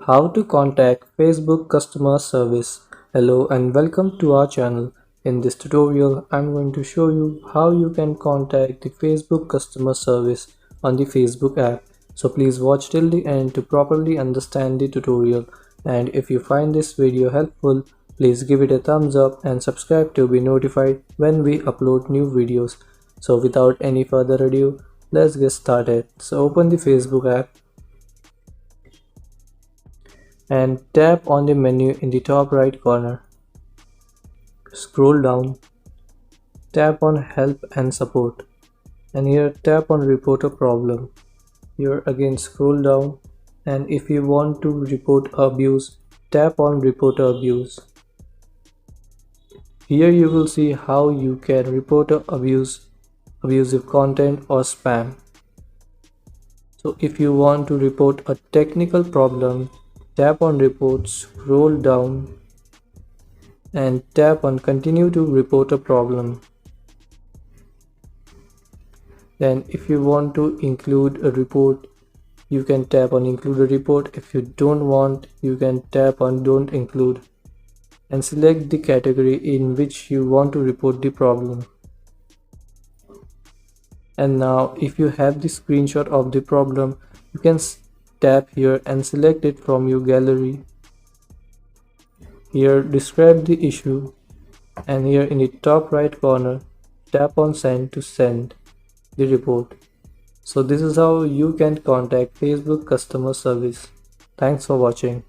How to contact Facebook customer service. Hello and welcome to our channel. In this tutorial, I'm going to show you how you can contact the Facebook customer service on the Facebook app. So please watch till the end to properly understand the tutorial. And if you find this video helpful, please give it a thumbs up and subscribe to be notified when we upload new videos. So without any further ado, let's get started. So open the Facebook app and tap on the menu in the top right corner. Scroll down, tap on help and support, and here tap on report a problem. Here again scroll down, and if you want to report abuse, tap on report abuse. Here you will see how you can report abusive content or spam. So if you want to report a technical problem, tap on report, scroll down and tap on continue to report a problem. Then if you want to include a report, you can tap on include a report. If you don't want, you can tap on don't include and select the category in which you want to report the problem. And now if you have the screenshot of the problem, you can tap here and select it from your gallery. Here describe the issue, and here in the top right corner tap on send to send the report. So this is how you can contact Facebook customer service. Thanks for watching.